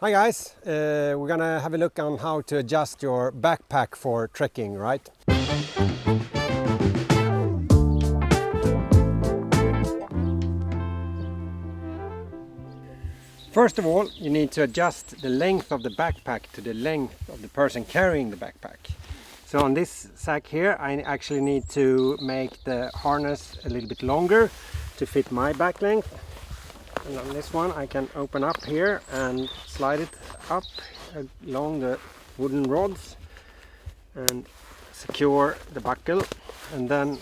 Hi guys, we're gonna have a look on how to adjust your backpack for trekking, right? First of all, you need to adjust the length of the backpack to the length of the person carrying the backpack. So on this sack here, I actually need to make the harness a little bit longer to fit my back length. And on this one I can open up here and slide it up along the wooden rods and secure the buckle, and then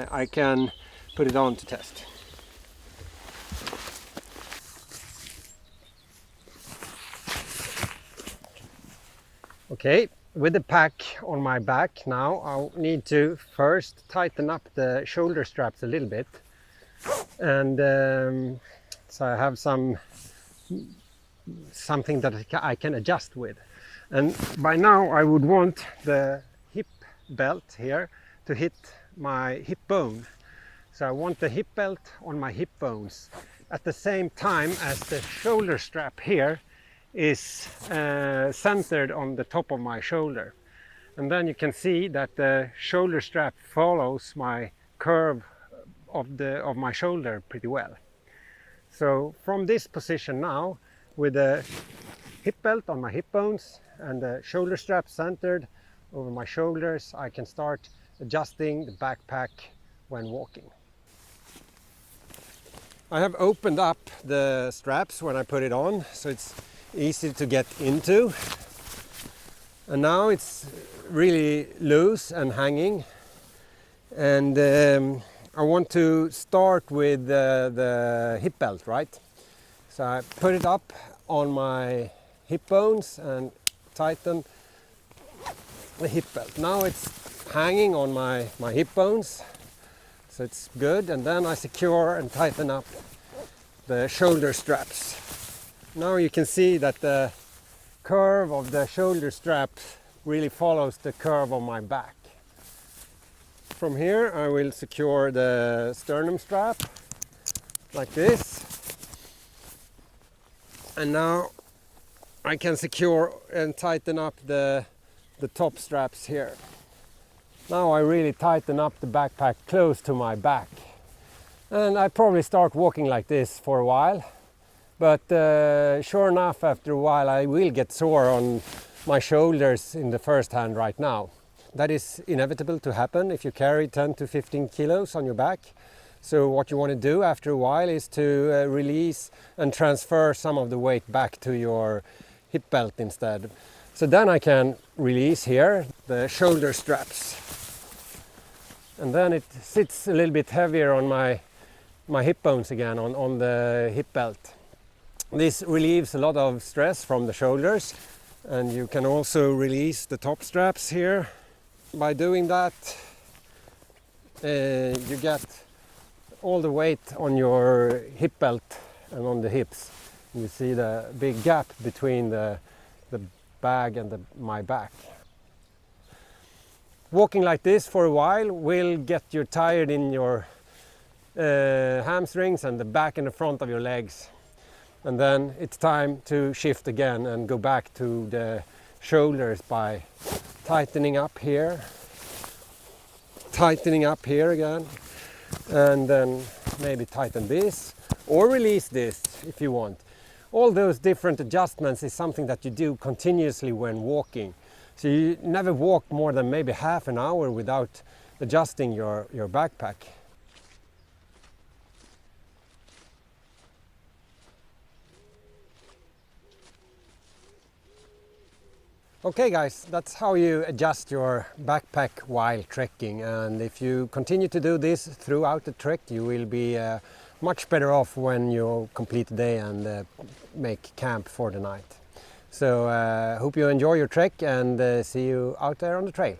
I can put it on to test. Okay, with the pack on my back now, I'll need to first tighten up the shoulder straps a little bit, and so I have something that I can adjust with. And by now I would want the hip belt here to hit my hip bone. So I want the hip belt on my hip bones at the same time as the shoulder strap here is centered on the top of my shoulder. And then you can see that the shoulder strap follows my curve of my shoulder pretty well. So from this position now, with the hip belt on my hip bones and the shoulder strap centered over my shoulders, I can start adjusting the backpack when walking. I have opened up the straps when I put it on, so it's easy to get into. And now it's really loose and hanging. And I want to start with the hip belt, right? So I put it up on my hip bones and tighten the hip belt. Now it's hanging on my hip bones, so it's good. And then I secure and tighten up the shoulder straps. Now you can see that the curve of the shoulder strap really follows the curve of my back. From here I will secure the sternum strap like this, and now I can secure and tighten up the top straps here. Now I really tighten up the backpack close to my back, and I probably start walking like this for a while, but sure enough, after a while I will get sore on my shoulders in the first hand right now. That is inevitable to happen if you carry 10 to 15 kilos on your back. So what you want to do after a while is to release and transfer some of the weight back to your hip belt instead. So then I can release here the shoulder straps. And then it sits a little bit heavier on my hip bones again, on the hip belt. This relieves a lot of stress from the shoulders, and you can also release the top straps here. By doing that, you get all the weight on your hip belt and on the hips. You see the big gap between the bag and my back. Walking like this for a while will get you tired in your hamstrings and the back and the front of your legs. And then it's time to shift again and go back to the shoulders by tightening up here again, and then maybe tighten this or release this if you want. All those different adjustments is something that you do continuously when walking. So you never walk more than maybe half an hour without adjusting your backpack. Okay guys, that's how you adjust your backpack while trekking, and if you continue to do this throughout the trek, you will be much better off when you complete the day and make camp for the night. So hope you enjoy your trek, and see you out there on the trail.